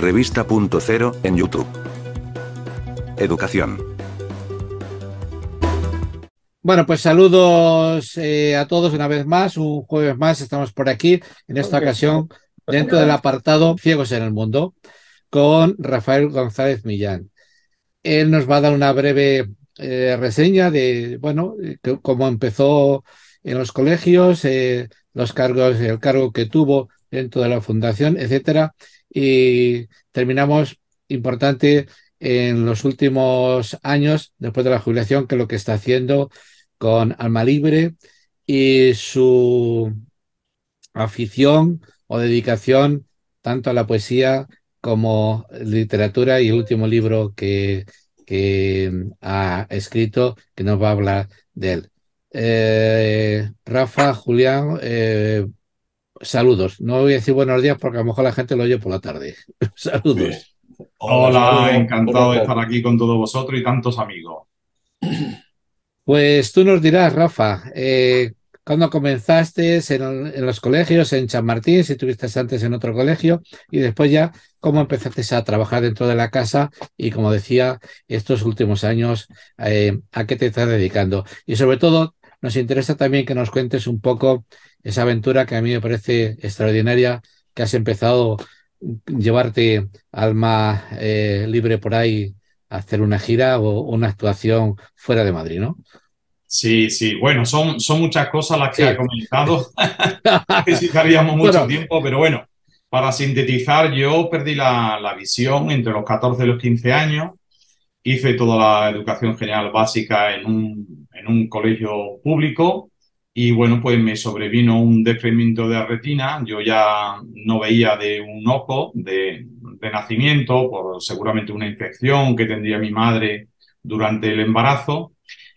Revista.0 en YouTube. Educación. Bueno, pues saludos a todos una vez más, un jueves más estamos por aquí, en esta ocasión dentro del apartado Ciegos en el Mundo, con Rafael González Millán. Él nos va a dar una breve reseña de, bueno, cómo empezó en los colegios, los cargos, el cargo que tuvo dentro de la fundación, etcétera. Y terminamos, importante, en los últimos años, después de la jubilación, que es lo que está haciendo con Alma Libre y su afición o dedicación tanto a la poesía como literatura, y el último libro que ha escrito, que nos va a hablar de él. Rafa, Julián, saludos. No voy a decir buenos días porque a lo mejor la gente lo oye por la tarde. Bien. Saludos. Hola, Hola, encantado buenas de tardes. estar aquí con todos vosotros y tantos amigos. Pues tú nos dirás, Rafa, ¿cuándo comenzaste en los colegios, en Chamartín, si estuviste antes en otro colegio, y después ya cómo empezaste a trabajar dentro de la casa y, como decía, estos últimos años, a qué te estás dedicando? Y sobre todo, nos interesa también que nos cuentes un poco esa aventura que a mí me parece extraordinaria, que has empezado a llevarte Alma Libre por ahí a hacer una gira o una actuación fuera de Madrid, ¿no? Sí, sí, bueno, son muchas cosas las que ha Sí. comentado. Necesitaríamos mucho Bueno, tiempo, pero bueno, para sintetizar, yo perdí la visión entre los 14 y los 15 años. Hice toda la educación general básica en un colegio público y bueno, pues me sobrevino un desprendimiento de la retina. Yo ya no veía de un ojo de nacimiento por seguramente una infección que tendría mi madre durante el embarazo,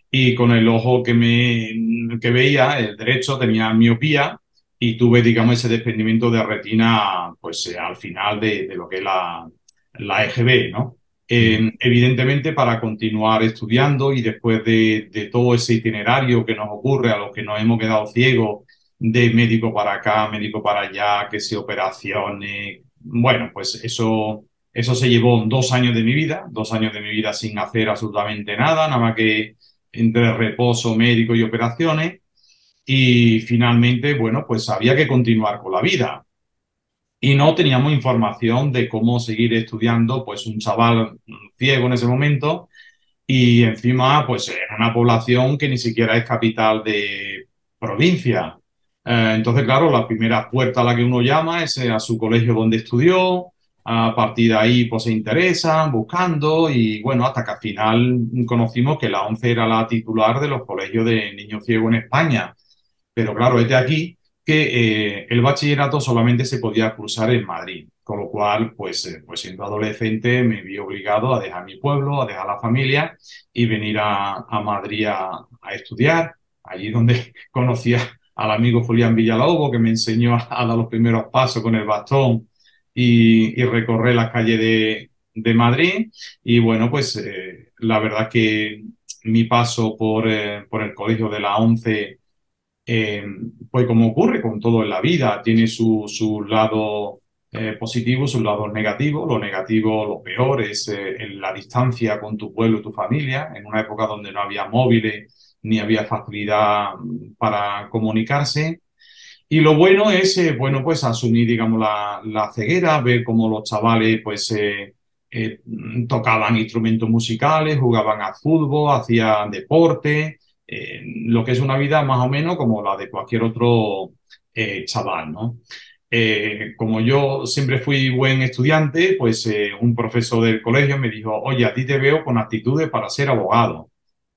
y con el ojo que veía, el derecho, tenía miopía y tuve, digamos, ese desprendimiento de retina pues al final de lo que es la EGB, ¿no? Evidentemente, para continuar estudiando y después de todo ese itinerario que nos ocurre a los que nos hemos quedado ciegos, de médico para acá, médico para allá, que si operaciones, bueno, pues eso se llevó 2 años de mi vida, 2 años de mi vida sin hacer absolutamente nada, nada más que entre reposo médico y operaciones. Y finalmente, bueno, pues había que continuar con la vida y no teníamos información de cómo seguir estudiando, pues un chaval ciego en ese momento, y encima pues en una población que ni siquiera es capital de provincia. Entonces, claro, la primera puerta a la que uno llama es a su colegio donde estudió. A partir de ahí pues se interesan, buscando, y bueno, hasta que al final conocimos que la ONCE era la titular de los colegios de niños ciegos en España. Pero claro, es de aquí que el bachillerato solamente se podía cursar en Madrid, con lo cual, pues siendo adolescente me vi obligado a dejar mi pueblo, a dejar la familia y venir a Madrid a estudiar, allí donde conocía al amigo Julián Villalobos, que me enseñó a dar los primeros pasos con el bastón y recorrer las calles de Madrid. Y bueno, pues la verdad que mi paso por el colegio de la ONCE, eh, pues como ocurre con todo en la vida, tiene su lado positivo, sus lados negativos. Lo negativo, lo peor, es en la distancia con tu pueblo y tu familia, en una época donde no había móviles ni había facilidad para comunicarse. Y lo bueno es, bueno, pues asumir, digamos, la ceguera, ver cómo los chavales, pues, eh, tocaban instrumentos musicales, jugaban al fútbol, hacían deporte, lo que es una vida más o menos como la de cualquier otro chaval, ¿no? Como yo siempre fui buen estudiante, pues un profesor del colegio me dijo: oye, a ti te veo con actitudes para ser abogado.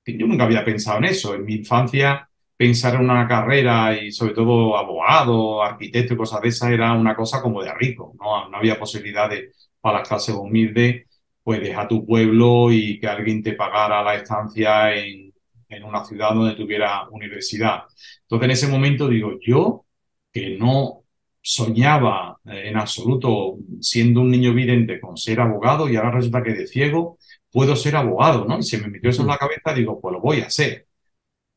Que yo nunca había pensado en eso. En mi infancia, pensar en una carrera y sobre todo abogado, arquitecto y cosas de esas era una cosa como de rico, ¿no? No había posibilidades para las clases humildes, pues dejar tu pueblo y que alguien te pagara la estancia en una ciudad donde tuviera universidad. Entonces, en ese momento digo, yo que no soñaba en absoluto, siendo un niño vidente, con ser abogado, y ahora resulta que de ciego puedo ser abogado, ¿no? Y se me metió eso en la cabeza, digo, pues lo voy a hacer.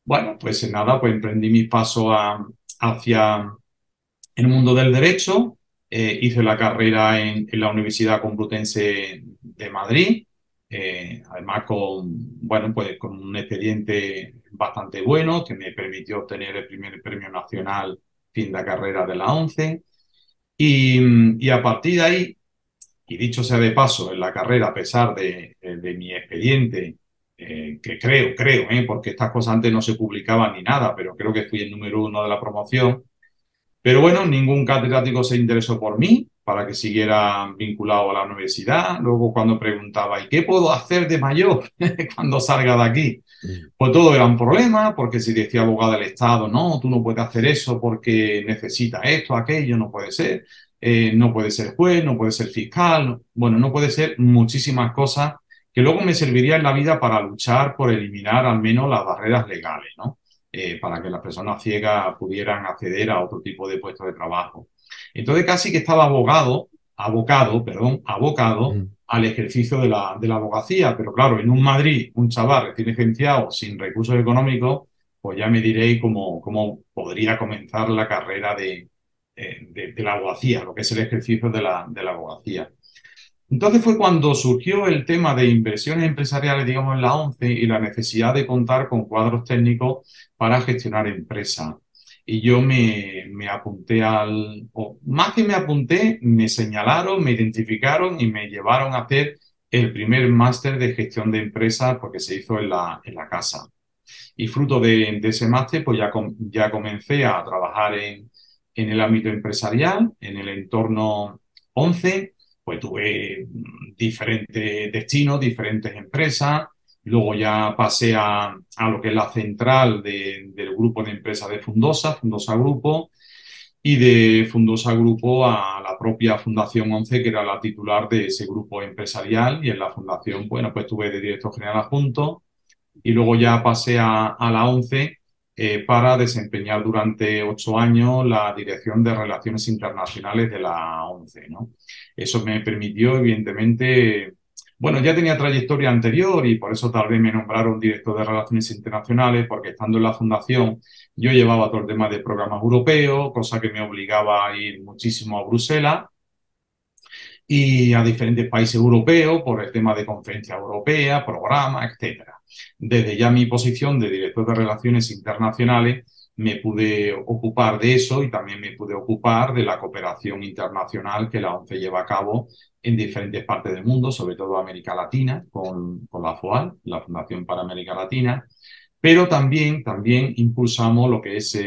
Bueno, pues nada, pues emprendí mi paso hacia el mundo del derecho. Hice la carrera en la Universidad Complutense de Madrid, además bueno, pues con un expediente bastante bueno que me permitió obtener el primer premio nacional fin de carrera de la ONCE. Y a partir de ahí, y dicho sea de paso, en la carrera, a pesar de mi expediente, que creo, porque estas cosas antes no se publicaban ni nada, pero creo que fui el número uno de la promoción. Pero bueno, ningún catedrático se interesó por mí para que siguiera vinculado a la universidad. Luego cuando preguntaba, ¿y qué puedo hacer de mayor cuando salga de aquí? Pues todo era un problema, porque si decía abogado del Estado, no, tú no puedes hacer eso porque necesitas esto, aquello, no puede ser. No puede ser juez, no puede ser fiscal, bueno, no puede ser muchísimas cosas que luego me serviría en la vida para luchar por eliminar al menos las barreras legales, ¿no? Para que las personas ciegas pudieran acceder a otro tipo de puestos de trabajo. Entonces casi que estaba abocado al ejercicio de la abogacía, pero claro, en un Madrid, un chaval recién licenciado sin recursos económicos, pues ya me diréis cómo podría comenzar la carrera de la abogacía, lo que es el ejercicio de la abogacía. Entonces fue cuando surgió el tema de inversiones empresariales, digamos, en la ONCE y la necesidad de contar con cuadros técnicos para gestionar empresas. Y yo me apunté o más que me apunté, me señalaron, me identificaron y me llevaron a hacer el primer máster de gestión de empresas porque se hizo en la casa. Y fruto de ese máster, pues ya comencé a trabajar en el ámbito empresarial, en el entorno 11, pues tuve diferentes destinos, diferentes empresas. Luego ya pasé a lo que es la central del grupo de empresas de Fundosa, Fundosa Grupo, y de Fundosa Grupo a la propia Fundación 11, que era la titular de ese grupo empresarial. Y en la fundación, bueno, pues estuve de director general adjunto y luego ya pasé a la ONCE para desempeñar durante 8 años la dirección de Relaciones Internacionales de la ONCE, ¿no? Eso me permitió, evidentemente, bueno, ya tenía trayectoria anterior y por eso tal vez me nombraron director de Relaciones Internacionales, porque estando en la fundación yo llevaba todo el tema de programas europeos, cosa que me obligaba a ir muchísimo a Bruselas y a diferentes países europeos por el tema de conferencia europea, programas, etcétera. Desde ya mi posición de director de Relaciones Internacionales me pude ocupar de eso y también me pude ocupar de la cooperación internacional que la ONCE lleva a cabo en diferentes partes del mundo, sobre todo América Latina, con la FOAL, la Fundación para América Latina, pero también impulsamos lo que es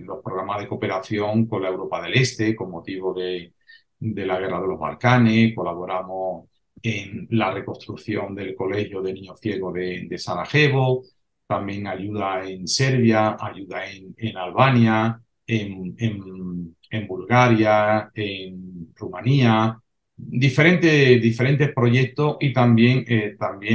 los programas de cooperación con la Europa del Este, con motivo de la Guerra de los Balcanes, colaboramos en la reconstrucción del Colegio de Niños Ciegos de Sarajevo, también ayuda en Serbia, ayuda en Albania, en Bulgaria, en Rumanía, diferentes proyectos y también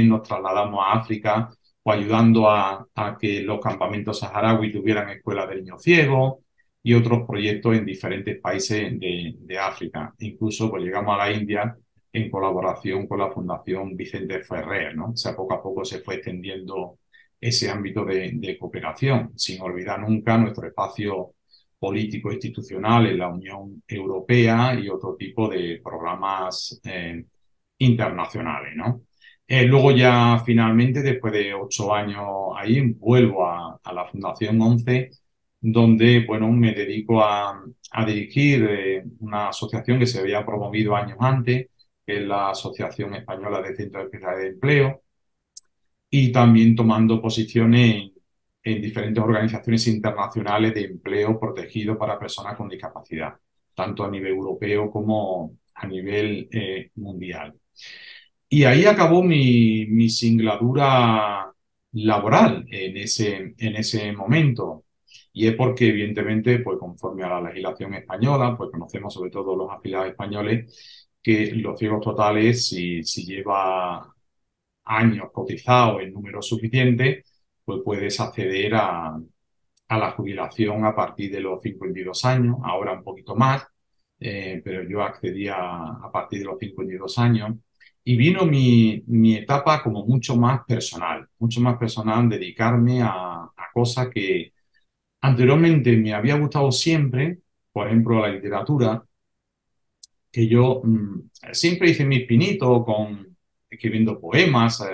nos trasladamos a África o ayudando a que los campamentos saharauis tuvieran escuelas de niños ciegos y otros proyectos en diferentes países de África. Incluso pues llegamos a la India en colaboración con la Fundación Vicente Ferrer, ¿no? O sea, poco a poco se fue extendiendo ese ámbito de cooperación, sin olvidar nunca nuestro espacio político institucional en la Unión Europea y otro tipo de programas internacionales, ¿no? Luego ya finalmente, después de 8 años ahí, vuelvo a la Fundación 11, donde, bueno, me dedico a dirigir una asociación que se había promovido años antes, que es la Asociación Española de Centros Especiales de Empleo, y también tomando posiciones en diferentes organizaciones internacionales de empleo protegido para personas con discapacidad, tanto a nivel europeo como a nivel mundial. Y ahí acabó mi singladura laboral en ese momento. Y es porque, evidentemente, pues conforme a la legislación española, pues conocemos sobre todo los afiliados españoles, que los ciegos totales, si lleva años cotizados en número suficiente, pues puedes acceder a la jubilación a partir de los 52 años, ahora un poquito más, pero yo accedí a partir de los 52 años. Y vino mi etapa como mucho más personal, dedicarme a cosas que anteriormente me había gustado siempre, por ejemplo, la literatura, que yo siempre hice mis pinitos escribiendo poemas,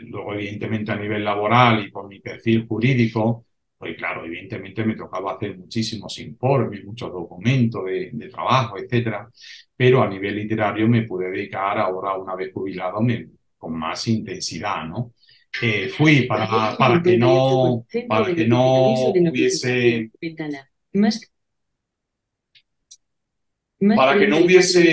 luego evidentemente a nivel laboral y por mi perfil jurídico, pues claro, evidentemente me tocaba hacer muchísimos informes, muchos documentos de trabajo, etcétera, pero a nivel literario me pude dedicar ahora, una vez jubilado, con más intensidad, ¿no? Fui para que no hubiese para que no hubiese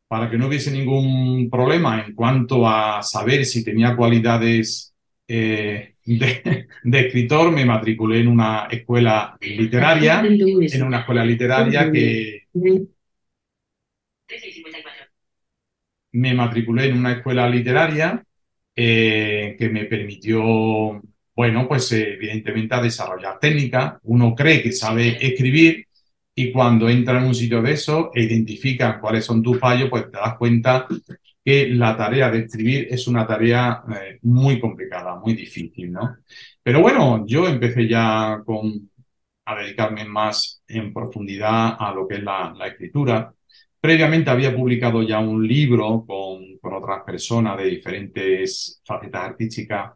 para que no hubiese ningún problema en cuanto a saber si tenía cualidades de escritor, me matriculé en una escuela literaria, me matriculé en una escuela literaria que me permitió, bueno, pues evidentemente a desarrollar técnica. Uno cree que sabe escribir y cuando entra en un sitio de eso e identifica cuáles son tus fallos, pues te das cuenta que la tarea de escribir es una tarea muy complicada, muy difícil, ¿no? Pero bueno, yo empecé ya a dedicarme más en profundidad a lo que es la escritura. Previamente había publicado ya un libro con otras personas de diferentes facetas artísticas.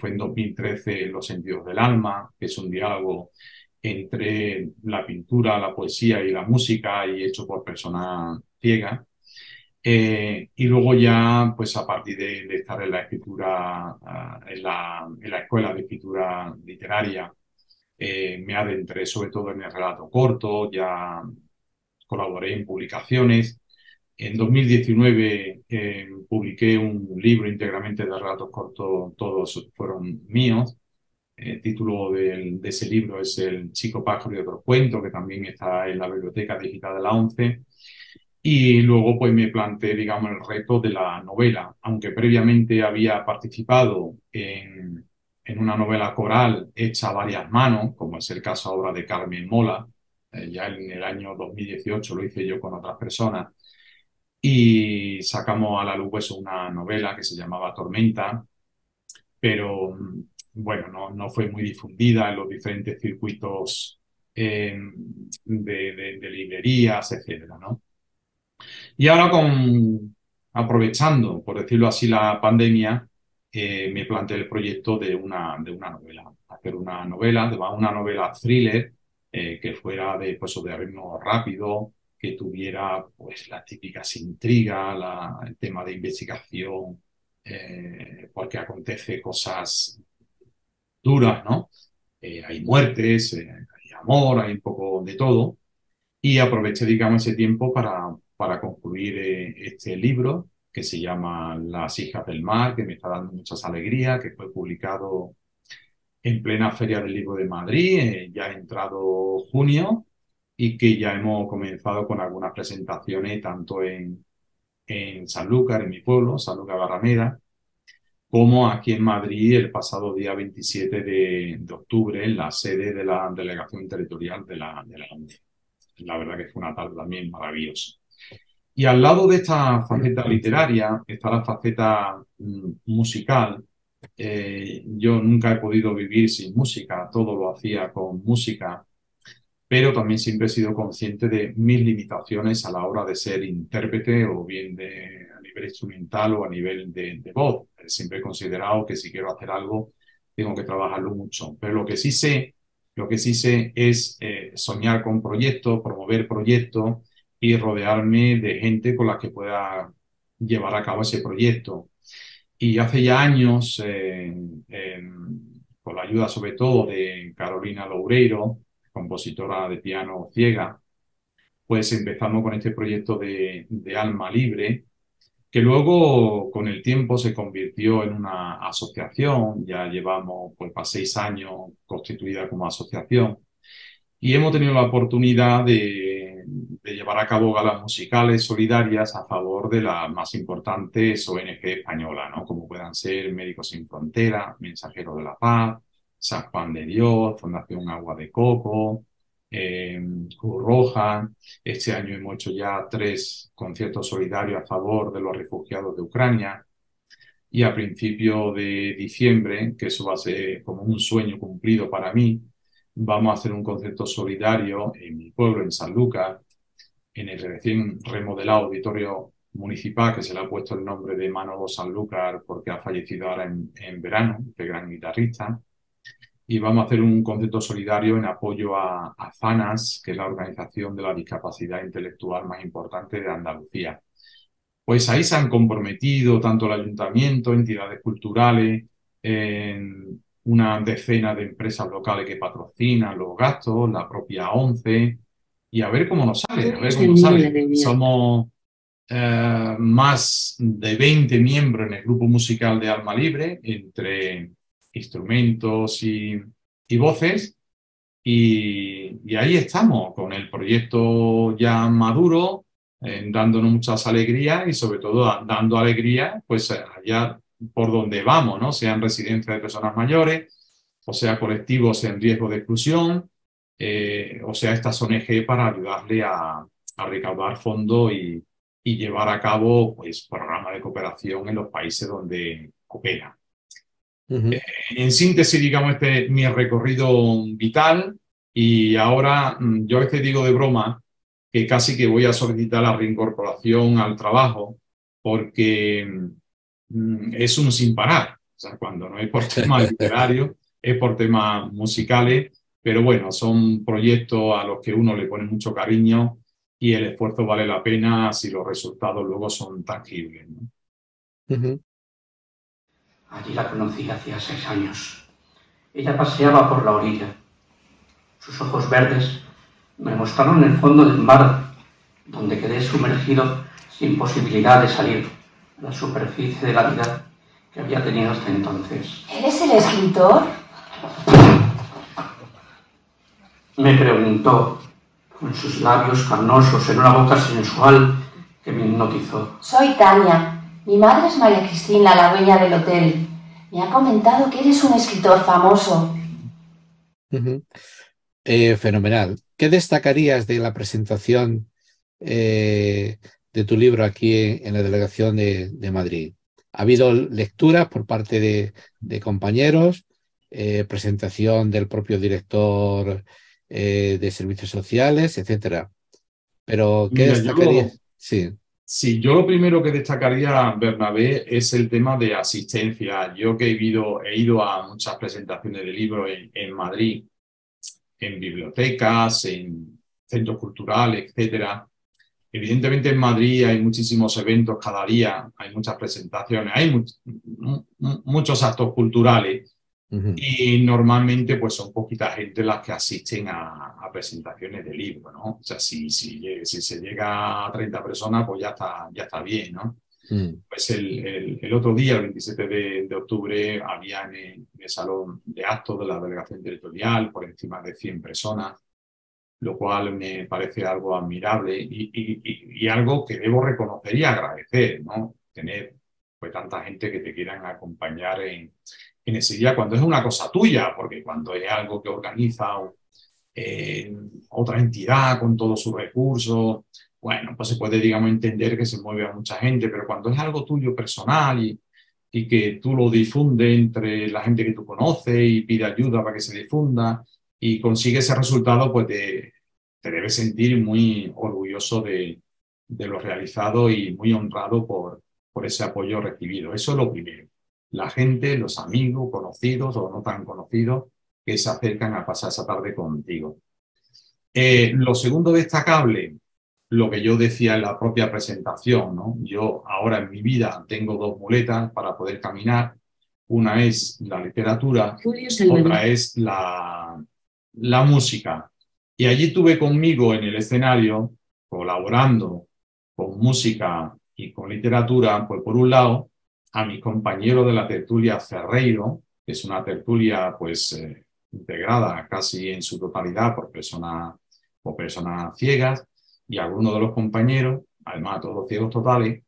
Fue en 2013 Los sentidos del alma, que es un diálogo entre la pintura, la poesía y la música y hecho por personas ciegas. Y luego ya, pues a partir de estar en la escritura, en la escuela de escritura literaria, me adentré sobre todo en el relato corto, ya colaboré en publicaciones. En 2019 publiqué un libro íntegramente de relatos cortos, todos fueron míos. El título de ese libro es El chico pájaro y otros cuentos, que también está en la biblioteca digital de la ONCE. Y luego pues me planteé, digamos, el reto de la novela, aunque previamente había participado en una novela coral hecha a varias manos, como es el caso ahora de Carmen Mola. Ya en el año 2018 lo hice yo con otras personas y sacamos a la luz pues, una novela que se llamaba Tormenta, pero bueno, no fue muy difundida en los diferentes circuitos de librerías, etcétera, ¿no? Y ahora aprovechando, por decirlo así, la pandemia, me planteé el proyecto de una novela. Hacer una novela thriller, que fuera de ritmo rápido, que tuviera pues las típicas intrigas, el tema de investigación, porque acontece cosas duras, ¿no? Hay muertes, hay amor, hay un poco de todo y aproveché, digamos, ese tiempo para concluir este libro que se llama Las hijas del mar, que me está dando muchas alegrías, que fue publicado en plena Feria del Libro de Madrid, ya ha entrado junio, y que ya hemos comenzado con algunas presentaciones tanto en Sanlúcar, en mi pueblo, Sanlúcar Barrameda, como aquí en Madrid el pasado día 27 de octubre en la sede de la Delegación Territorial de la ONCE. La verdad que fue una tarde también maravillosa. Y al lado de esta faceta literaria está la faceta musical. Yo nunca he podido vivir sin música, todo lo hacía con música, pero también siempre he sido consciente de mis limitaciones a la hora de ser intérprete o bien a nivel instrumental o a nivel de voz. Siempre he considerado que si quiero hacer algo tengo que trabajarlo mucho, pero lo que sí sé es soñar con proyectos, promover proyectos y rodearme de gente con la que pueda llevar a cabo ese proyecto. Y hace ya años, con la ayuda sobre todo de Carolina Loureiro, compositora de piano ciega, pues empezamos con este proyecto de Alma Libre, que luego con el tiempo se convirtió en una asociación. Ya llevamos pues para 6 años constituida como asociación y hemos tenido la oportunidad de llevar a cabo galas musicales solidarias a favor de las más importantes ONG españolas, ¿no? Como puedan ser Médicos Sin Fronteras, Mensajeros de la Paz, San Juan de Dios, Fundación Agua de Coco, Cruz Roja. Este año hemos hecho ya 3 conciertos solidarios a favor de los refugiados de Ucrania. Y a principios de diciembre, que eso va a ser como un sueño cumplido para mí, vamos a hacer un concierto solidario en mi pueblo, en Sanlúcar, en el recién remodelado auditorio municipal, que se le ha puesto el nombre de Manolo Sanlúcar porque ha fallecido ahora en verano, este gran guitarrista. Y vamos a hacer un concierto solidario en apoyo a FANAS, que es la organización de la discapacidad intelectual más importante de Andalucía. Pues ahí se han comprometido tanto el ayuntamiento, entidades culturales, una decena de empresas locales que patrocinan los gastos, la propia ONCE, y a ver cómo nos sale, a ver cómo nos sale. Somos más de 20 miembros en el grupo musical de Alma Libre, entre instrumentos y voces, y ahí estamos, con el proyecto ya maduro, dándonos muchas alegrías y sobre todo dando alegría pues allá por donde vamos, ¿no? Sean residencias de personas mayores, o sea colectivos en riesgo de exclusión, o sea estas ONG para ayudarle a recaudar fondos y llevar a cabo pues programas de cooperación en los países donde opera. En síntesis, digamos, este es mi recorrido vital y ahora yo a veces digo de broma que casi que voy a solicitar la reincorporación al trabajo porque es un sin parar. O sea, cuando no es por temas literarios, es por temas musicales, pero bueno, son proyectos a los que uno le pone mucho cariño y el esfuerzo vale la pena si los resultados luego son tangibles, ¿no? Allí la conocí hacía 6 años. Ella paseaba por la orilla. Sus ojos verdes me mostraron el fondo del mar, donde quedé sumergido sin posibilidad de salir a la superficie de la vida que había tenido hasta entonces. ¿Eres el escritor? Me preguntó, con sus labios carnosos en una boca sensual que me hipnotizó. Soy Tania. Mi madre es María Cristina, la dueña del hotel. Me ha comentado que eres un escritor famoso. Fenomenal. ¿Qué destacarías de la presentación de tu libro aquí en la delegación de Madrid? ¿Ha habido lecturas por parte de compañeros? Presentación del propio director de servicios sociales, etcétera. Pero, ¿qué destacarías? Sí, yo lo primero que destacaría, Bernabé, es el tema de asistencia. Yo que he ido a muchas presentaciones de libros en Madrid, en bibliotecas, en centros culturales, etcétera. Evidentemente en Madrid hay muchísimos eventos cada día, hay muchas presentaciones, hay muchos actos culturales y normalmente pues son poquita gente las que asisten a presentaciones de libros, ¿no? O sea, si se llega a 30 personas, pues ya está bien, ¿no? Pues el otro día, el 27 de octubre, había en el salón de actos de la delegación territorial por encima de 100 personas, lo cual me parece algo admirable y algo que debo reconocer y agradecer, ¿no? Tener pues tanta gente que te quieran acompañar en ese día cuando es una cosa tuya, porque cuando es algo que organiza otra entidad con todos sus recursos, bueno, pues se puede, digamos, entender que se mueve a mucha gente, pero cuando es algo tuyo personal y que tú lo difundes entre la gente que tú conoces y pide ayuda para que se difunda y consigue ese resultado, pues te debes sentir muy orgulloso de lo realizado y muy honrado por ese apoyo recibido. Eso es lo primero. La gente, los amigos, conocidos o no tan conocidos, que se acercan a pasar esa tarde contigo. Lo segundo destacable, lo que yo decía en la propia presentación, ¿no? Yo ahora en mi vida tengo 2 muletas para poder caminar. Una es la literatura, otra es la música. Y allí tuve conmigo en el escenario, colaborando con música y con literatura, pues por un lado, a mis compañeros de la tertulia Ferreiro, que es una tertulia pues integrada casi en su totalidad por personas ciegas, y algunos de los compañeros, además todos los ciegos totales,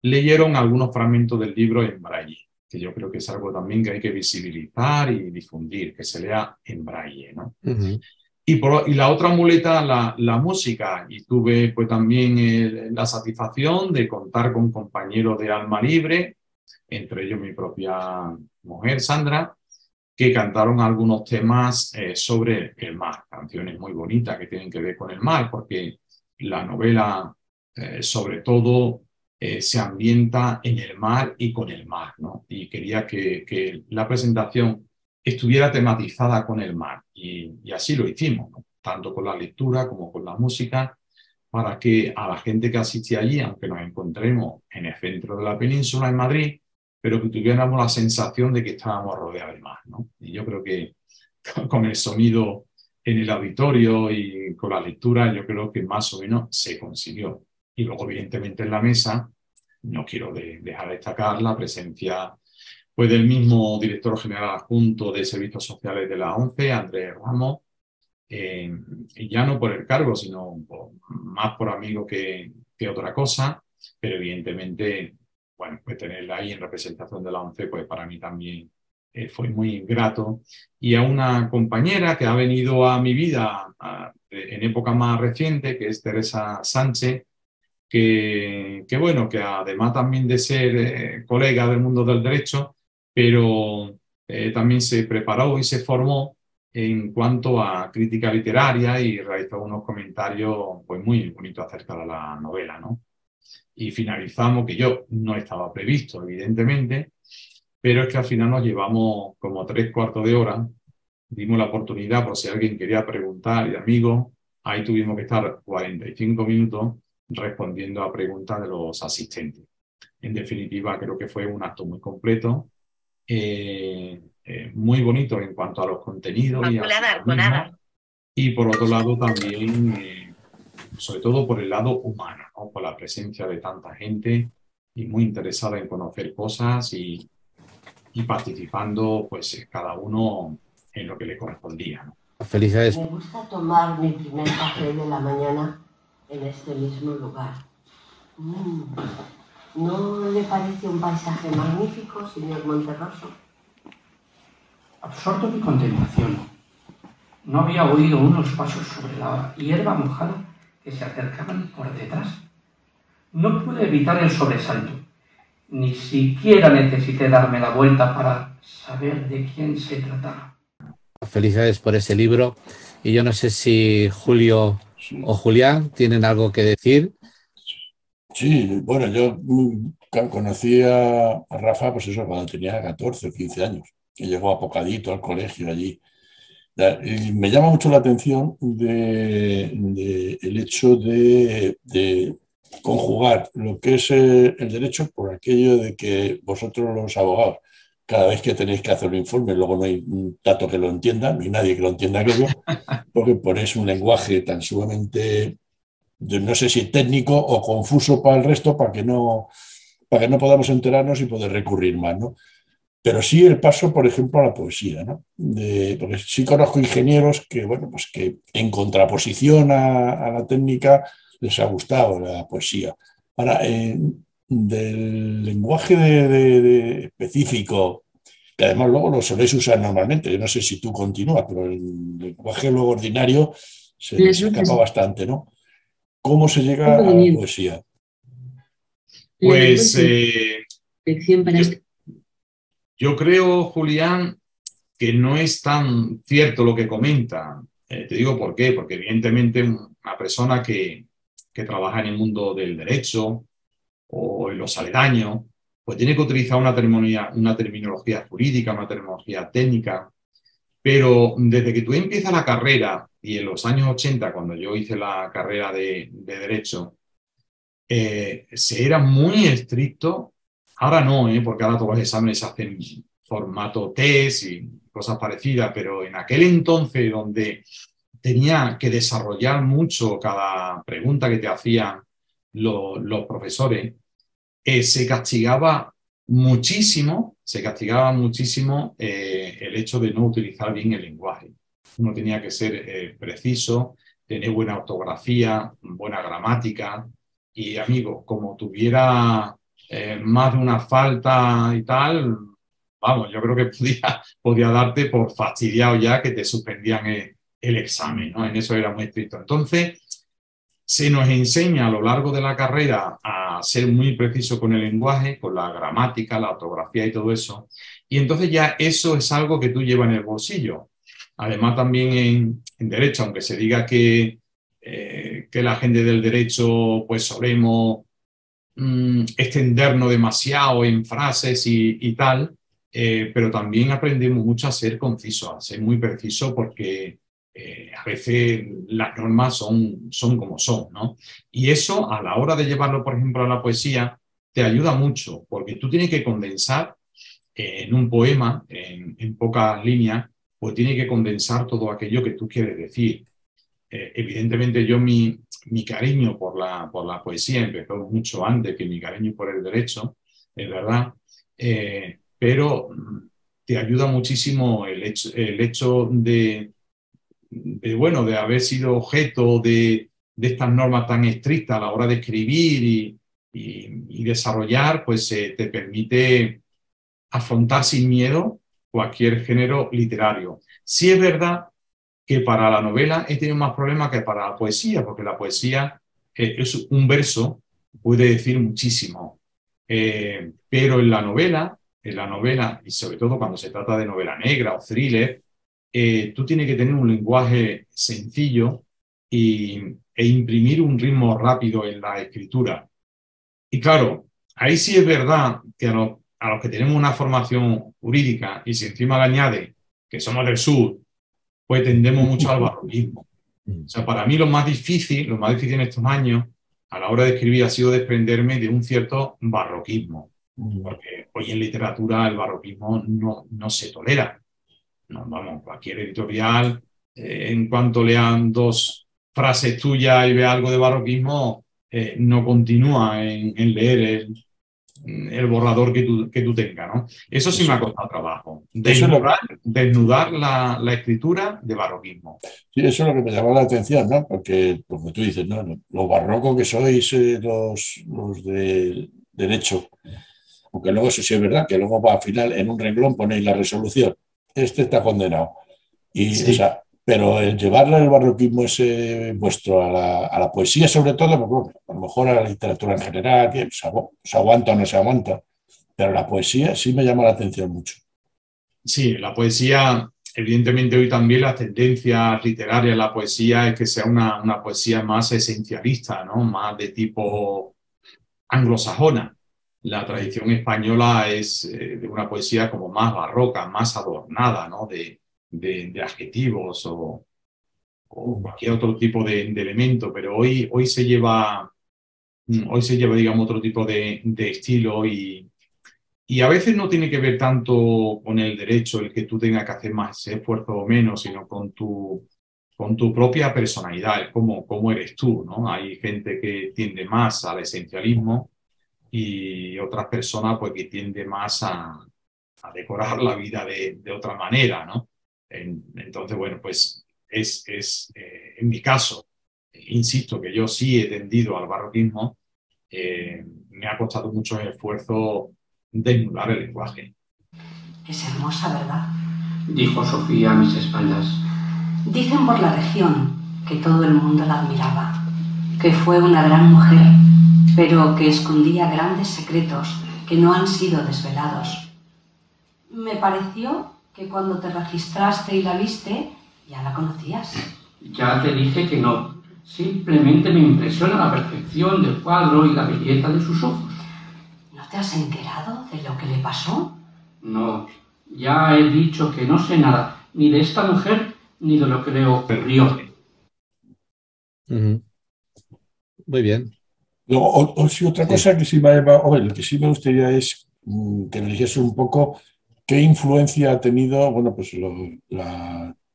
leyeron algunos fragmentos del libro en braille, que yo creo que es algo también que hay que visibilizar y difundir, que se lea en braille, ¿no? Y la otra muleta, la música, y tuve pues también la satisfacción de contar con compañeros de Alma Libre, entre ellos mi propia mujer, Sandra, que cantaron algunos temas sobre el mar, canciones muy bonitas que tienen que ver con el mar, porque la novela, sobre todo, se ambienta en el mar y con el mar, ¿no? Y quería que la presentación estuviera tematizada con el mar, y así lo hicimos, ¿no? Tanto con la lectura como con la música, para que a la gente que asiste allí, aunque nos encontremos en el centro de la península, en Madrid, pero que tuviéramos la sensación de que estábamos rodeados de mar, ¿no? Y yo creo que con el sonido en el auditorio y con la lectura, yo creo que más o menos se consiguió. Y luego, evidentemente, en la mesa, no quiero dejar de destacar la presencia, pues, del mismo director general adjunto de Servicios Sociales de la ONCE, Andrés Ramos, y ya no por el cargo, sino más por amigo que otra cosa, pero evidentemente, bueno, pues tenerla ahí en representación de la ONCE, pues para mí también fue muy grato. Y a una compañera que ha venido a mi vida en época más reciente, que es Teresa Sánchez, que bueno, que además también de ser colega del mundo del derecho, pero también se preparó y se formó en cuanto a crítica literaria y realizó unos comentarios, pues, muy bonitos acerca de la novela, ¿no? Y finalizamos, que yo no estaba previsto, evidentemente, pero es que al final nos llevamos como 3/4 de hora, dimos la oportunidad por si alguien quería preguntar, y amigos, ahí tuvimos que estar 45 minutos respondiendo a preguntas de los asistentes. En definitiva, creo que fue un acto muy completo, muy bonito en cuanto a los contenidos y por otro lado también, sobre todo por el lado humano, ¿no? Por la presencia de tanta gente y muy interesada en conocer cosas y participando, pues, cada uno en lo que le correspondía, ¿no? Felicidades. Me gusta tomar mi primer café de la mañana en este mismo lugar. ¿No le parece un paisaje magnífico, señor Monterroso? Absorto mi contemplación, no había oído unos pasos sobre la hierba mojada que se acercaban por detrás. No pude evitar el sobresalto. Ni siquiera necesité darme la vuelta para saber de quién se trataba. Felicidades por ese libro. Y yo no sé si Julio o Julián tienen algo que decir. Sí, bueno, yo conocí a Rafa, pues eso, cuando tenía 14 o 15 años, que llegó apocadito al colegio allí. Y me llama mucho la atención el hecho de conjugar lo que es el derecho por aquello de que vosotros, los abogados, cada vez que tenéis que hacer un informe, luego no hay un dato que lo entienda, no hay nadie que lo entienda aquello, porque ponéis un lenguaje tan sumamente, no sé si técnico o confuso para el resto, para que no podamos enterarnos y poder recurrir más, ¿no? Pero sí el paso, por ejemplo, a la poesía, ¿no? Porque sí conozco ingenieros que, bueno, pues que en contraposición a la técnica les ha gustado la poesía. Ahora, del lenguaje específico, que además luego lo soléis usar normalmente, yo no sé si tú continúas, pero el lenguaje luego ordinario se escapa bastante, ¿no? ¿Cómo se llega a la poesía? Pues yo creo, Julián, que no es tan cierto lo que comenta. Te digo por qué, porque evidentemente una persona que trabaja en el mundo del derecho o en los aledaños, pues tiene que utilizar una terminología jurídica, una terminología técnica, pero desde que tú empiezas la carrera, y en los años 80, cuando yo hice la carrera de derecho, se era muy estricto. Ahora no, porque ahora todos los exámenes se hacen formato test y cosas parecidas, pero en aquel entonces, donde tenía que desarrollar mucho cada pregunta que te hacían los profesores, se castigaba muchísimo el hecho de no utilizar bien el lenguaje. Uno tenía que ser preciso, tener buena ortografía, buena gramática, y, amigo, como tuviera más de una falta y tal, vamos, yo creo que podía darte por fastidiado ya que te suspendían el examen, ¿no? En eso era muy estricto. Entonces, se nos enseña a lo largo de la carrera a ser muy preciso con el lenguaje, con la gramática, la ortografía y todo eso. y entonces ya eso es algo que tú llevas en el bolsillo. Además, también en derecho, aunque se diga que la gente del derecho pues solemos extendernos demasiado en frases y tal, pero también aprendemos mucho a ser concisos, a ser muy precisos, porque a veces las normas son como son, ¿no? Y eso, a la hora de llevarlo, por ejemplo, a la poesía, te ayuda mucho, porque tú tienes que condensar en un poema, en pocas líneas, pues tienes que condensar todo aquello que tú quieres decir. Evidentemente yo mi cariño por la poesía empezó mucho antes que mi cariño por el derecho, es verdad, pero te ayuda muchísimo el hecho bueno, de haber sido objeto de estas normas tan estrictas a la hora de escribir y desarrollar, pues te permite afrontar sin miedo cualquier género literario. Sí es verdad que para la novela he tenido más problemas que para la poesía, porque la poesía es un verso, puede decir muchísimo. Pero en la novela, y sobre todo cuando se trata de novela negra o thriller, tú tienes que tener un lenguaje sencillo e imprimir un ritmo rápido en la escritura. Y claro, ahí sí es verdad que a los que tenemos una formación jurídica y si encima le añade que somos del sur, pues tendemos mucho al barroquismo. O sea, para mí lo más difícil en estos años, a la hora de escribir, ha sido desprenderme de un cierto barroquismo. Porque hoy en literatura el barroquismo no se tolera. No, vamos, cualquier editorial, en cuanto lean dos frases tuyas y vea algo de barroquismo, no continúa en leer el borrador que tú tengas, ¿no? Eso sí me ha costado trabajo. Desnudar la escritura de barroquismo. Sí, eso es lo que me llamó la atención, ¿no? Porque, como tú dices, ¿no? Lo barroco que sois los de derecho, aunque luego eso sí es verdad, que luego al final en un renglón ponéis la resolución. Este está condenado. Y, Sí. o sea, pero el llevarle el barroquismo ese vuestro a la poesía, sobre todo, pues, bueno, a lo mejor a la literatura en general, que se aguanta o no se aguanta, pero la poesía sí me llama la atención mucho. Sí, la poesía, evidentemente hoy también las tendencias literarias en la poesía es que sea una poesía más esencialista, ¿no? Más de tipo anglosajona. La tradición española es de una poesía como más barroca, más adornada, ¿no? De adjetivos o cualquier otro tipo de elemento, pero hoy se lleva, digamos, otro tipo de estilo y a veces no tiene que ver tanto con el derecho, el que tú tengas que hacer más esfuerzo o menos, sino con tu propia personalidad, cómo eres tú, ¿no? Hay gente que tiende más al esencialismo y otras personas pues que tienden más a decorar la vida de otra manera, ¿no? Entonces, bueno, pues en mi caso, insisto que yo sí he tendido al barroquismo, me ha costado mucho esfuerzo desnudar el lenguaje. Es hermosa, ¿verdad? Dijo Sofía a mis espaldas. Dicen por la región que todo el mundo la admiraba, que fue una gran mujer, pero que escondía grandes secretos que no han sido desvelados. Me pareció que cuando te registraste y la viste, ya la conocías. Ya te dije que no. Simplemente me impresiona la perfección del cuadro y la belleza de sus ojos. ¿No te has enterado de lo que le pasó? No, ya he dicho que no sé nada, ni de esta mujer, ni de lo que le ocurrió. Muy bien. Luego, sí, otra cosa que sí lo que sí me gustaría es que me dijese un poco qué influencia ha tenido, bueno, pues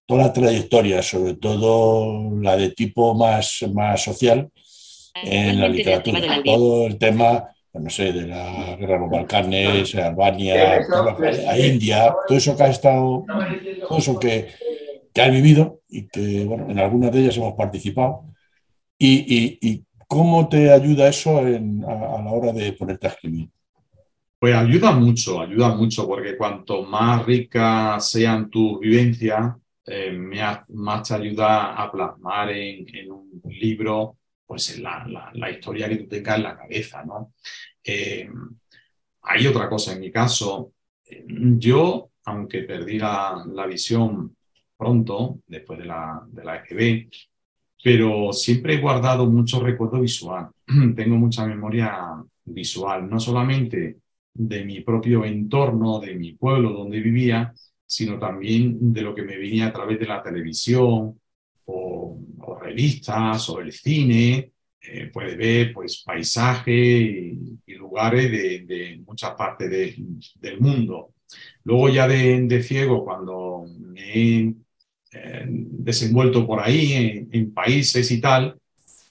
toda la trayectoria, sobre todo la de tipo más social en la literatura. Todo el tema, no sé, de la guerra de los Balcanes, Albania, a India, todo eso que ha estado, todo eso que has vivido y que, bueno, en algunas de ellas hemos participado. Y ¿cómo te ayuda eso a la hora de ponerte a escribir? Pues ayuda mucho, porque cuanto más ricas sean tus vivencias, más te ayuda a plasmar en un libro pues la historia que tú tengas en la cabeza, ¿no? Hay otra cosa en mi caso, Yo, aunque perdí la visión pronto, después de la EGB, pero siempre he guardado mucho recuerdo visual. Tengo mucha memoria visual, no solamente de mi propio entorno, de mi pueblo donde vivía, sino también de lo que me venía a través de la televisión o revistas o el cine. Puede ver pues, paisajes y lugares de muchas partes del mundo. Luego ya de ciego, cuando me he desenvuelto por ahí en países y tal,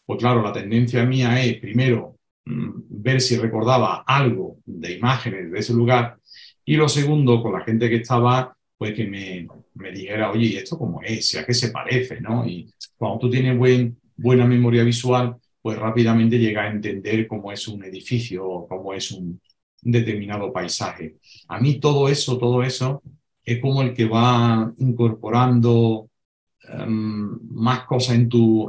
pues claro, la tendencia mía es primero ver si recordaba algo de imágenes de ese lugar y lo segundo, con la gente que estaba, pues que me dijera, oye, ¿y esto cómo es? ¿A qué se parece? ¿No? Y cuando tú tienes buena memoria visual, pues rápidamente llega a entender cómo es un edificio, cómo es un determinado paisaje. A mí todo eso es como el que va incorporando más cosas en tu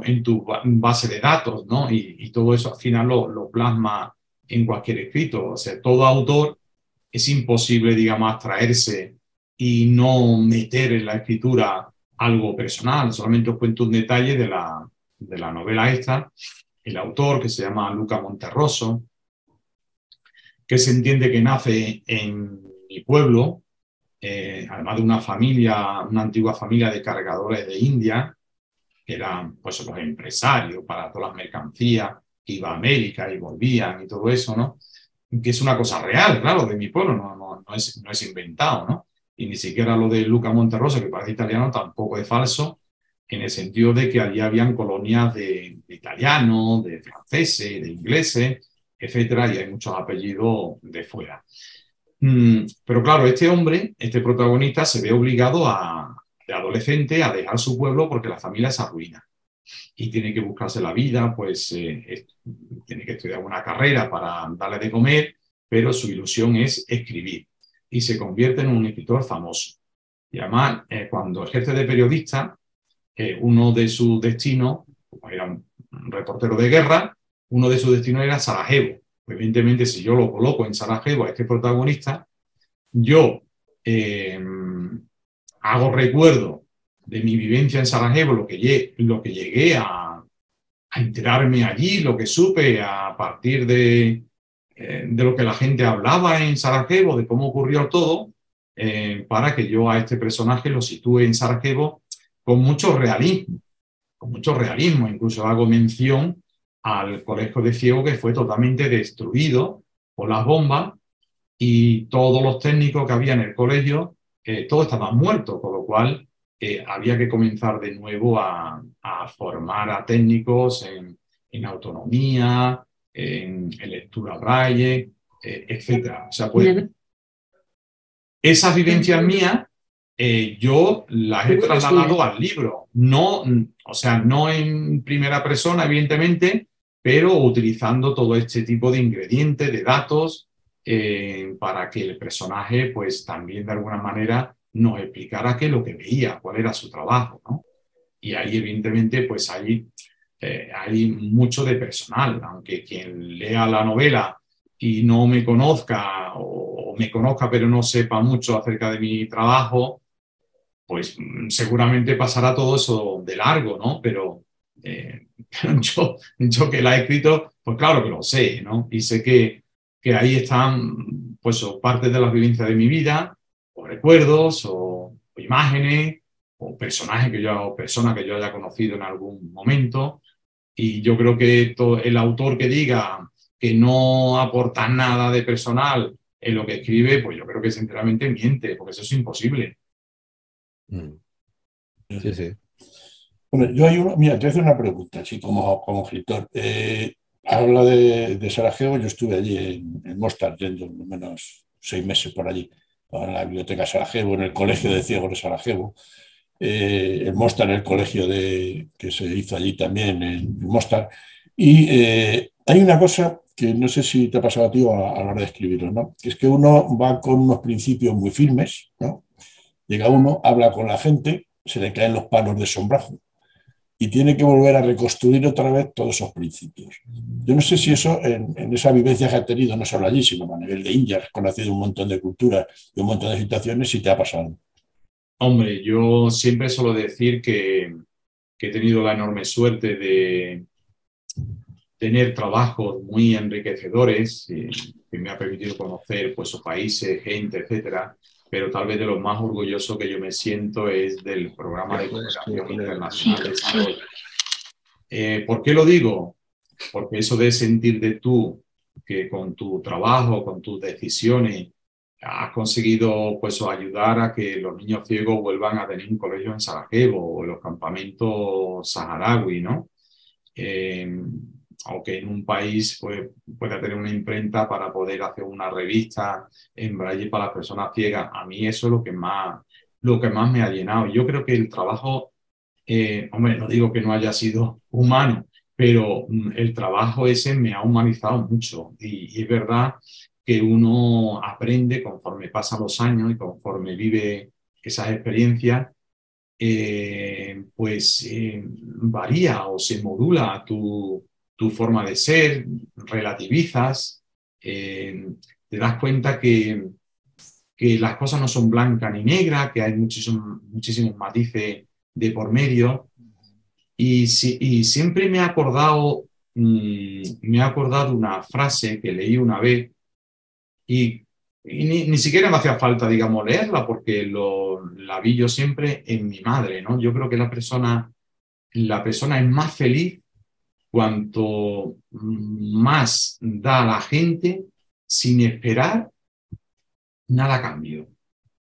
base de datos, ¿no? Y todo eso al final lo plasma en cualquier escrito. O sea, todo autor es imposible, digamos, abstraerse y no meter en la escritura algo personal. Solamente os cuento un detalle de la novela esta. El autor, que se llama Luca Monterroso, que se entiende que nace en mi pueblo, además de una familia, una antigua familia de cargadores de India, que eran pues, los empresarios para todas las mercancías, que iba a América y volvían y todo eso, ¿no? Que es una cosa real, claro, de mi pueblo, no es inventado, ¿no? Y ni siquiera lo de Luca Monterroso, que parece italiano, tampoco es falso, en el sentido de que allí habían colonias de italianos, de franceses, de ingleses, etcétera, y hay muchos apellidos de fuera. Pero claro, este hombre, este protagonista, se ve obligado de adolescente a dejar su pueblo porque la familia se arruina y tiene que buscarse la vida, pues tiene que estudiar una carrera para darle de comer, pero su ilusión es escribir y se convierte en un escritor famoso. Y además, cuando ejerce de periodista, uno de sus destinos, como era un reportero de guerra, uno de sus destinos era Sarajevo. Evidentemente, si yo lo coloco en Sarajevo a este protagonista, yo hago recuerdo de mi vivencia en Sarajevo, lo que llegué a enterarme allí, lo que supe a partir de lo que la gente hablaba en Sarajevo, de cómo ocurrió todo, para que yo a este personaje lo sitúe en Sarajevo con mucho realismo, incluso hago mención al colegio de ciegos que fue totalmente destruido por las bombas y todos los técnicos que había en el colegio, todos estaban muertos, con lo cual había que comenzar de nuevo a formar a técnicos en autonomía, en lectura braille, etc. O sea, pues esas vivencias mías yo las he trasladado al libro, no, o sea, no en primera persona, evidentemente, pero utilizando todo este tipo de ingredientes, de datos, para que el personaje, pues también de alguna manera nos explicara qué es lo que veía, cuál era su trabajo, ¿no? Y ahí, evidentemente, pues hay mucho de personal, aunque quien lea la novela y no me conozca o me conozca pero no sepa mucho acerca de mi trabajo, pues seguramente pasará todo eso de largo, ¿no? Pero yo que la he escrito, pues claro que lo sé, ¿no? Y sé que ahí están, pues, o partes de las vivencias de mi vida, o recuerdos, o imágenes, o personajes o personas que yo haya conocido en algún momento. Y yo creo que el autor que diga que no aporta nada de personal en lo que escribe, pues yo creo que sinceramente miente, porque eso es imposible. Sí, sí. Bueno, mira, te voy a hacer una pregunta, así como escritor. Habla de Sarajevo, yo estuve allí en Mostar, yendo al menos 6 meses por allí, en la biblioteca Sarajevo, en el colegio de ciegos de Sarajevo, en Mostar, en el colegio que se hizo allí también, en Mostar. Y hay una cosa que no sé si te ha pasado a ti a la hora de escribirlo, ¿no? Que es que uno va con unos principios muy firmes, ¿no? Llega uno, habla con la gente, se le caen los palos de sombrajo. y tiene que volver a reconstruir otra vez todos esos principios. Yo no sé si eso, en esa vivencia que has tenido, no solo allí, sino a nivel de India, has conocido un montón de culturas y un montón de situaciones, si te ha pasado. Hombre, yo siempre suelo decir que he tenido la enorme suerte de tener trabajos muy enriquecedores, que me ha permitido conocer pues, países, gente, etcétera, pero tal vez de lo más orgulloso que yo me siento es del programa de cooperación internacional de desarrollo. ¿Por qué lo digo? Porque eso de sentir de tú que con tu trabajo, con tus decisiones, has conseguido pues, ayudar a que los niños ciegos vuelvan a tener un colegio en Sarajevo o en los campamentos saharaui, ¿no? O que en un país pues, pueda tener una imprenta para poder hacer una revista en braille para las personas ciegas. A mí eso es lo que más me ha llenado. Yo creo que el trabajo, hombre, no digo que no haya sido humano, pero el trabajo ese me ha humanizado mucho. Y es verdad que uno aprende conforme pasan los años y conforme vive esas experiencias, varía o se modula tu forma de ser, relativizas, te das cuenta que las cosas no son blancas ni negras, que hay muchísimos matices de por medio. Y siempre me he acordado una frase que leí una vez y ni siquiera me hacía falta, digamos, leerla porque la vi yo siempre en mi madre, ¿no? Yo creo que la persona es más feliz cuanto más da a la gente sin esperar nada a cambio. O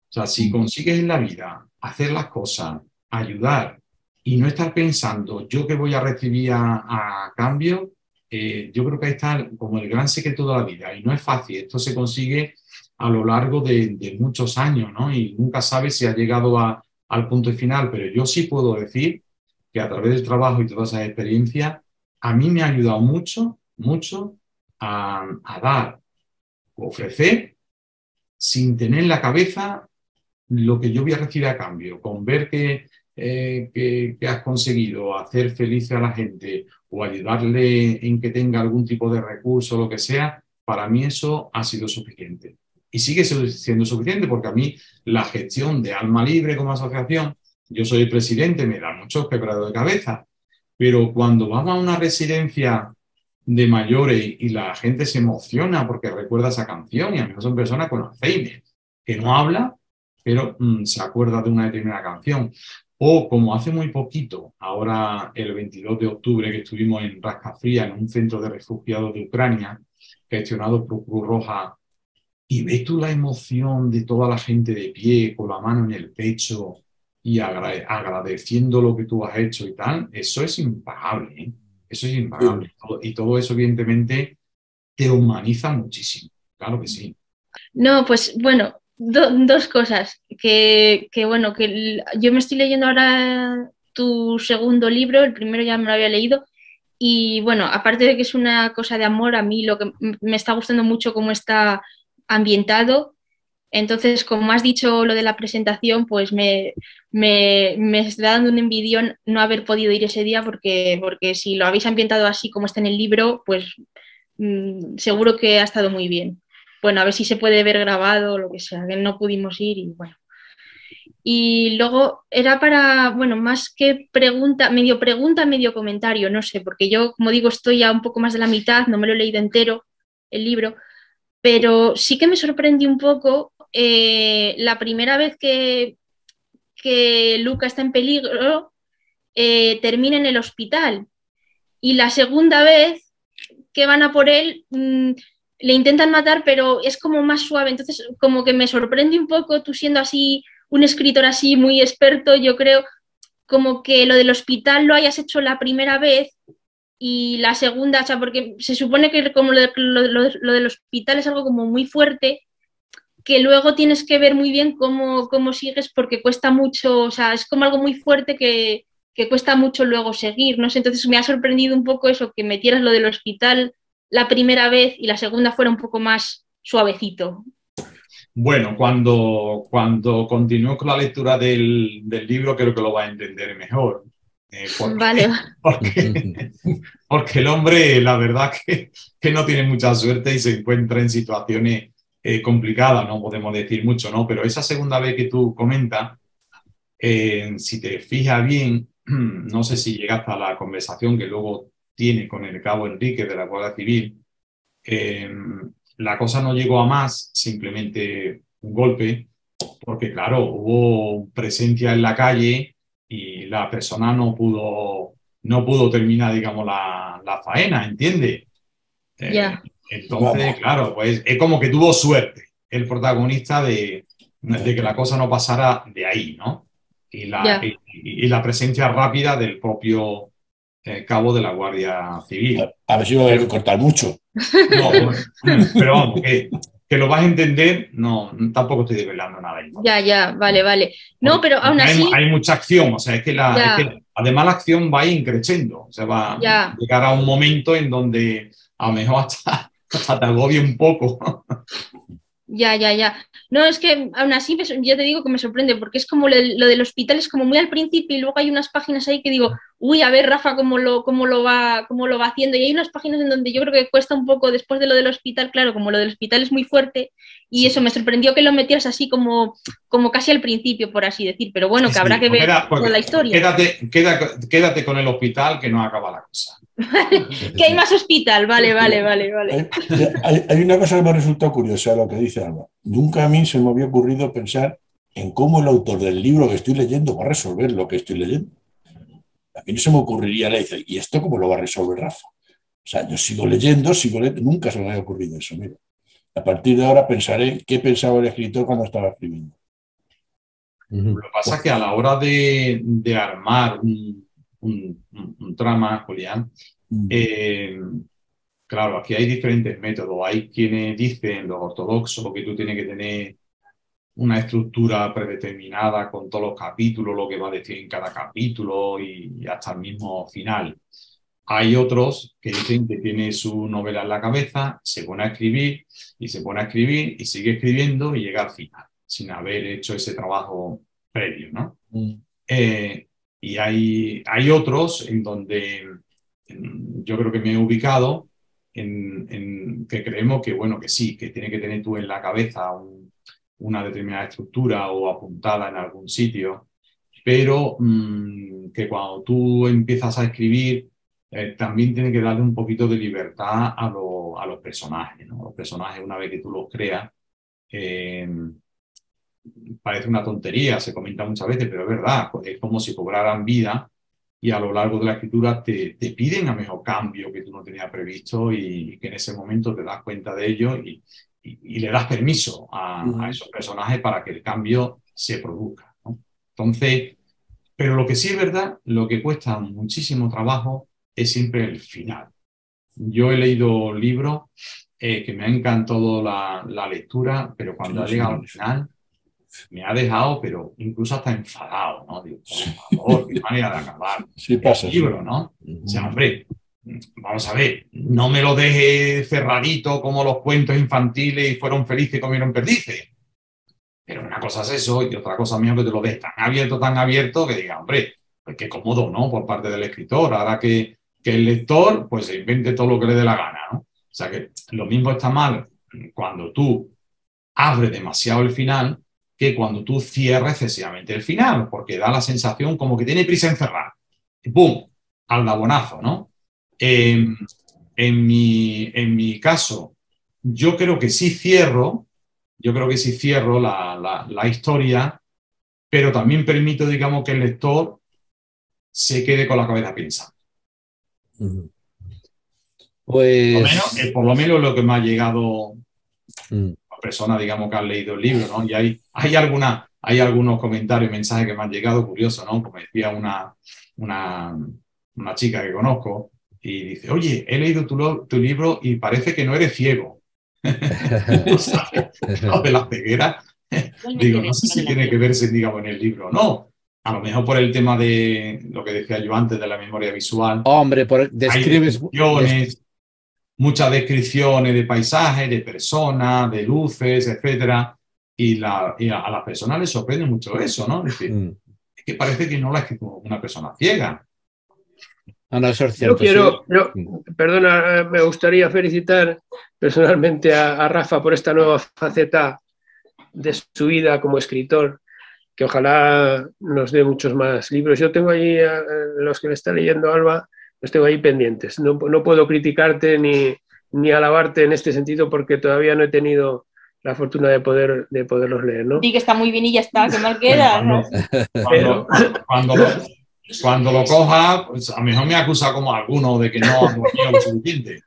sea, si consigues en la vida hacer las cosas, ayudar y no estar pensando yo qué voy a recibir a cambio, yo creo que ahí está como el gran secreto de la vida. Y no es fácil, esto se consigue a lo largo de muchos años, ¿no? Y nunca sabes si ha llegado al punto final, pero yo sí puedo decir que a través del trabajo y todas esas experiencias, a mí me ha ayudado mucho, mucho a dar, ofrecer, sin tener en la cabeza lo que yo voy a recibir a cambio, con ver que has conseguido hacer feliz a la gente o ayudarle en que tenga algún tipo de recurso o lo que sea, para mí eso ha sido suficiente. Y sigue siendo suficiente porque a mí la gestión de Alma Libre como asociación, yo soy el presidente, me da muchos quebraderos de cabeza, pero cuando vamos a una residencia de mayores y la gente se emociona porque recuerda esa canción, y a mí son personas con Alzheimer, que no habla, pero se acuerda de una determinada canción. O como hace muy poquito, ahora el 22 de octubre que estuvimos en Rascafría, en un centro de refugiados de Ucrania, gestionado por Cruz Roja, y ves tú la emoción de toda la gente de pie, con la mano en el pecho y agradeciendo lo que tú has hecho y tal, eso es impagable, ¿eh? Eso es impagable. Y todo eso, evidentemente, te humaniza muchísimo. Claro que sí. No, pues bueno, dos cosas. Bueno, que yo me estoy leyendo ahora tu segundo libro, el primero ya me lo había leído. Y bueno, aparte de que es una cosa de amor, a mí lo que me está gustando mucho cómo está ambientado. Entonces, como has dicho lo de la presentación, pues me está dando un envidión no haber podido ir ese día porque si lo habéis ambientado así como está en el libro, pues seguro que ha estado muy bien. Bueno, a ver si se puede ver grabado o lo que sea, que no pudimos ir y bueno. Y luego era para, bueno, más que pregunta, medio comentario, no sé, porque yo, como digo, estoy ya un poco más de la mitad, no me lo he leído entero el libro, pero sí que me sorprendió un poco la primera vez que Luca está en peligro, termina en el hospital. Y la segunda vez que van a por él, le intentan matar, pero es como más suave. Entonces, como que me sorprende un poco, tú siendo así, un escritor así muy experto, yo creo, como que lo del hospital lo hayas hecho la primera vez y la segunda, o sea, porque se supone que como lo del hospital es algo como muy fuerte, que luego tienes que ver muy bien cómo sigues porque cuesta mucho, o sea, es como algo muy fuerte que cuesta mucho luego seguir, no sé, entonces me ha sorprendido un poco eso, que metieras lo del hospital la primera vez y la segunda fuera un poco más suavecito. Bueno, cuando continúo con la lectura del libro creo que lo va a entender mejor. Vale. Porque el hombre, la verdad que no tiene mucha suerte y se encuentra en situaciones complicadas, no podemos decir mucho, ¿no? Pero esa segunda vez que tú comentas, si te fijas bien, no sé si llegaste a la conversación que luego tiene con el cabo Enrique de la Guardia Civil, la cosa no llegó a más, simplemente un golpe, porque claro, hubo presencia en la calle y la persona no pudo terminar, digamos, la faena, ¿entiendes? Ya. Entonces, claro, pues es como que tuvo suerte el protagonista de que la cosa no pasara de ahí, ¿no? Y la presencia rápida del propio cabo de la Guardia Civil. A ver si va a haber que cortar mucho. No, pero vamos, que lo vas a entender, no, tampoco estoy desvelando nada. Ya, vale. No, pero aún así... Hay mucha acción, o sea, es que además la acción va increciendo, o sea, va a llegar a un momento en donde a lo mejor hasta te agobia un poco. Ya. No, es que aún así ya te digo que me sorprende, porque es como lo del hospital, es como muy al principio y luego hay unas páginas ahí que digo, uy, a ver, Rafa, cómo lo va haciendo. Y hay unas páginas en donde yo creo que cuesta un poco después de lo del hospital, claro, como lo del hospital es muy fuerte, y eso me sorprendió que lo metieras así como casi al principio, por así decir. Pero bueno, que habrá que ver toda la historia. Quédate con el hospital, que no acaba la cosa. Que hay más hospital, vale. Hay una cosa que me ha resultado curiosa, lo que dice Alba. Nunca a mí se me había ocurrido pensar en cómo el autor del libro que estoy leyendo va a resolver lo que estoy leyendo. A mí no se me ocurriría leer, ¿y esto cómo lo va a resolver Rafa? O sea, yo sigo leyendo, nunca se me había ocurrido eso. Mira, a partir de ahora pensaré qué pensaba el escritor cuando estaba escribiendo. Lo que pasa es que a la hora de armar un trama, Julián, claro, aquí hay diferentes métodos. Hay quienes dicen, los ortodoxos, que tú tienes que tener una estructura predeterminada con todos los capítulos, lo que va a decir en cada capítulo y hasta el mismo final. Hay otros que dicen que tiene su novela en la cabeza, se pone a escribir y sigue escribiendo y llega al final, sin haber hecho ese trabajo previo, ¿no? Y hay otros en donde yo creo que me he ubicado en que creemos que, bueno, que sí, que tiene que tener tú en la cabeza una determinada estructura o apuntada en algún sitio, pero que cuando tú empiezas a escribir también tiene que darle un poquito de libertad a los personajes, ¿no? Los personajes, una vez que tú los creas, parece una tontería, se comenta muchas veces, pero es verdad, pues es como si cobraran vida y a lo largo de la escritura te piden a mejor cambio que tú no tenías previsto y que en ese momento te das cuenta de ello y le das permiso a esos personajes para que el cambio se produzca, ¿no? Entonces, pero lo que sí es verdad, lo que cuesta muchísimo trabajo es siempre el final. Yo he leído libros que me ha encantado la lectura, pero cuando ha llegado al final me ha dejado, pero incluso hasta enfadado, ¿no? Digo, por favor, qué manera de acabar el libro, ¿no? O sea, hombre, vamos a ver, no me lo deje cerradito como los cuentos infantiles y fueron felices y comieron perdices. Pero una cosa es eso y otra cosa mía que te lo dejes tan abierto que diga, hombre, pues qué cómodo, ¿no? Por parte del escritor. Ahora que el lector, pues se invente todo lo que le dé la gana, ¿no? O sea que lo mismo está mal cuando tú abres demasiado el final que cuando tú cierras excesivamente el final, porque da la sensación como que tiene prisa en cerrar. Y ¡pum! Al dabonazo, ¿no? En mi caso, yo creo que sí cierro la historia, pero también permito, digamos, que el lector se quede con la cabeza pensando. Pues... Por lo menos lo que me ha llegado a personas, digamos, que han leído el libro, ¿no? Y hay algunos comentarios, mensajes que me han llegado curiosos, ¿no? Como decía una chica que conozco y dice, oye, he leído tu libro y parece que no eres ciego. ¿No sabes? Lo de la ceguera. Digo, no sé si tiene que verse, digamos, en el libro o no. A lo mejor por el tema de lo que decía yo antes de la memoria visual. Hombre, describes... Muchas descripciones de paisajes, de personas, de luces, etcétera, y a las personas les sorprende mucho eso, ¿no? Es decir, es que parece que no la ha escrito una persona ciega. No, eso es Yo cierto. perdona, me gustaría felicitar personalmente a Rafa por esta nueva faceta de su vida como escritor, que ojalá nos dé muchos más libros. Yo tengo ahí, los que le está leyendo Alba, los tengo ahí pendientes. No puedo criticarte ni alabarte en este sentido porque todavía no he tenido la fortuna de poderlos leer, ¿no? Di que está muy bien y ya está, que mal queda. Cuando lo coja, pues a lo mejor me acusa como alguno de que no hago lo suficiente.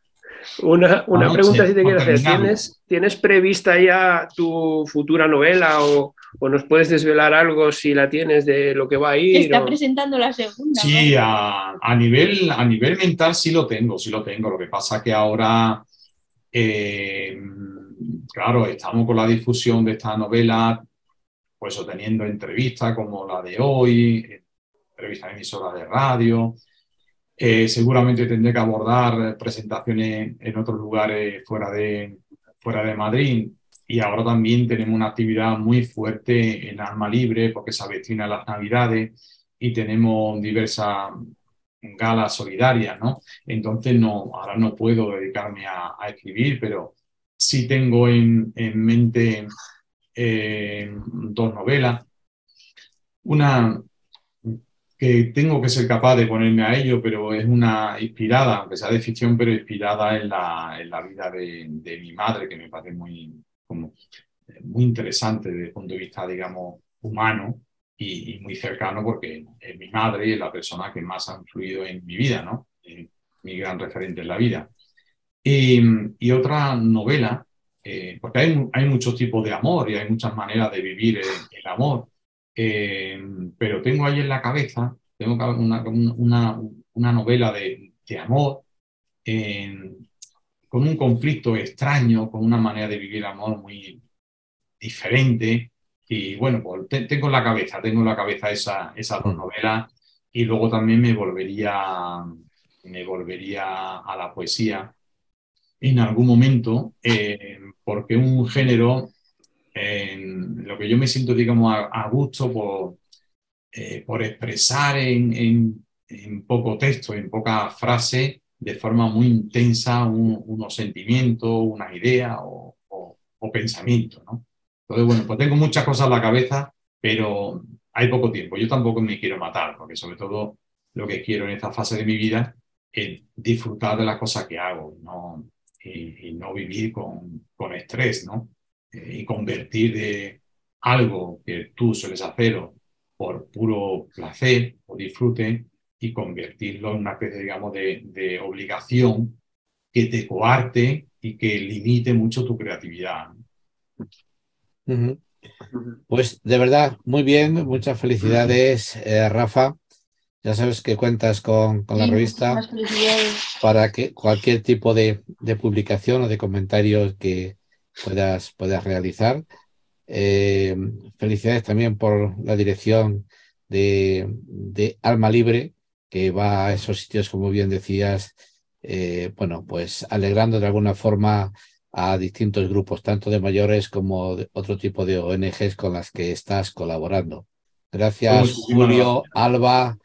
Una pregunta si te quiero hacer. ¿Tienes prevista ya tu futura novela o nos puedes desvelar algo si la tienes de lo que va a ir? Está presentando la segunda. Sí, a nivel mental sí lo tengo. Lo que pasa es que ahora, claro, estamos con la difusión de esta novela, pues teniendo entrevistas como la de hoy, entrevistas en emisoras de radio. Seguramente tendré que abordar presentaciones en otros lugares fuera de Madrid, y ahora también tenemos una actividad muy fuerte en Alma Libre porque se avecinan las Navidades y tenemos diversas galas solidarias, ¿no? Entonces ahora no puedo dedicarme a escribir, pero sí tengo en mente 2 novelas. Una que tengo que ser capaz de ponerme a ello, pero es una inspirada, aunque sea de ficción, pero inspirada en la vida de mi madre, que me parece muy interesante desde el punto de vista, digamos, humano y muy cercano, porque es mi madre y es la persona que más ha influido en mi vida, ¿no? Mi gran referente en la vida. Y otra novela, porque hay muchos tipos de amor y hay muchas maneras de vivir el amor. Pero tengo ahí en la cabeza, tengo una novela de amor con un conflicto extraño, con una manera de vivir el amor muy diferente. Y bueno, pues tengo en la cabeza esas 2 novelas, y luego también me volvería a la poesía en algún momento, porque un género en lo que yo me siento, digamos, a gusto por expresar en poco texto, en poca frase, de forma muy intensa, unos sentimientos, una idea o pensamientos, ¿no? Entonces, bueno, pues tengo muchas cosas en la cabeza, pero hay poco tiempo. Yo tampoco me quiero matar, porque sobre todo lo que quiero en esta fase de mi vida es disfrutar de las cosas que hago, ¿no? Y no vivir con estrés, ¿no? Y convertir de algo que tú sueles hacer por puro placer o disfrute, y convertirlo en una especie, digamos, de obligación que te coarte y que limite mucho tu creatividad. Pues de verdad, muy bien, muchas felicidades, Rafa. Ya sabes que cuentas con la revista para que cualquier tipo de publicación o de comentarios que puedas realizar. Felicidades también por la dirección de Alma Libre, que va a esos sitios, como bien decías, bueno, pues alegrando de alguna forma a distintos grupos, tanto de mayores como de otro tipo de ONGs con las que estás colaborando. Gracias, Julio, Alba,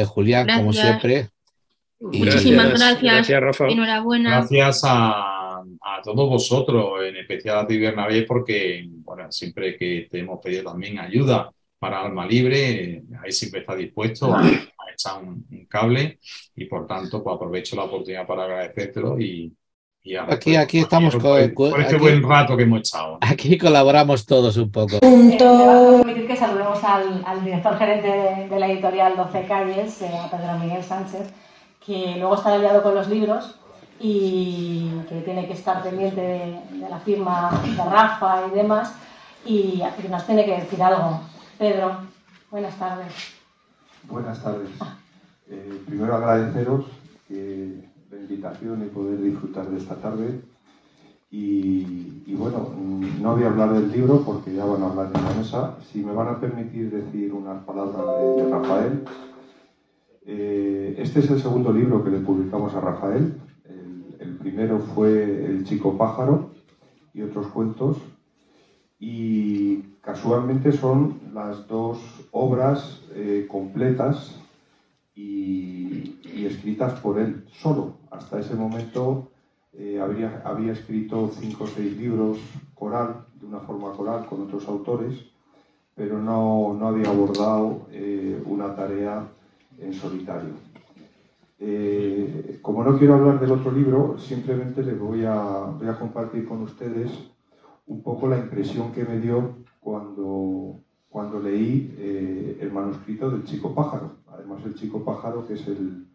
Julián, como siempre. Muchísimas gracias, Rafa. Enhorabuena. Gracias a todos vosotros, en especial a ti, Bernabé, porque bueno, siempre que te hemos pedido también ayuda para Alma Libre, ahí siempre está dispuesto a echar un cable, y por tanto pues aprovecho la oportunidad para agradecértelo y aquí estamos por este buen rato que hemos echado. Aquí colaboramos todos un poco. Me vas a permitir que saludemos al director gerente de la editorial 12 Calles, a Pedro Miguel Sánchez, que luego está aliado con los libros y que tiene que estar pendiente de la firma de Rafa y demás, y nos tiene que decir algo. Pedro, buenas tardes. Buenas tardes. Primero agradeceros la invitación y poder disfrutar de esta tarde. Y bueno, no voy a hablar del libro porque ya van a hablar en la mesa. Si me van a permitir decir unas palabras de Rafael. Este es el segundo libro que le publicamos a Rafael. El primero fue El chico pájaro y otros cuentos. Y casualmente son las 2 obras completas y y escritas por él solo. Hasta ese momento había escrito 5 o 6 libros coral, de una forma coral, con otros autores, pero no había abordado una tarea en solitario. Como no quiero hablar del otro libro, simplemente les voy a compartir con ustedes un poco la impresión que me dio cuando leí el manuscrito del Chico Pájaro. Además, el Chico Pájaro, que es el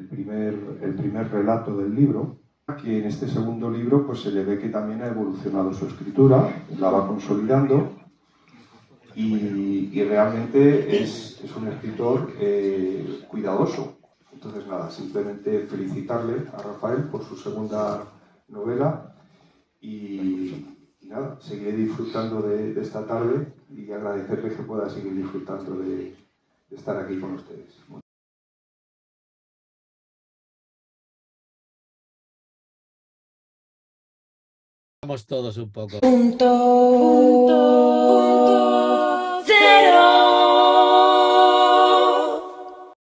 primer relato del libro, que en este segundo libro pues se le ve que también ha evolucionado su escritura, la va consolidando y realmente es un escritor cuidadoso. Entonces nada, simplemente felicitarle a Rafael por su segunda novela y nada, seguiré disfrutando de esta tarde y agradecerle que pueda seguir disfrutando de estar aquí con ustedes. Vamos todos un poco. Punto.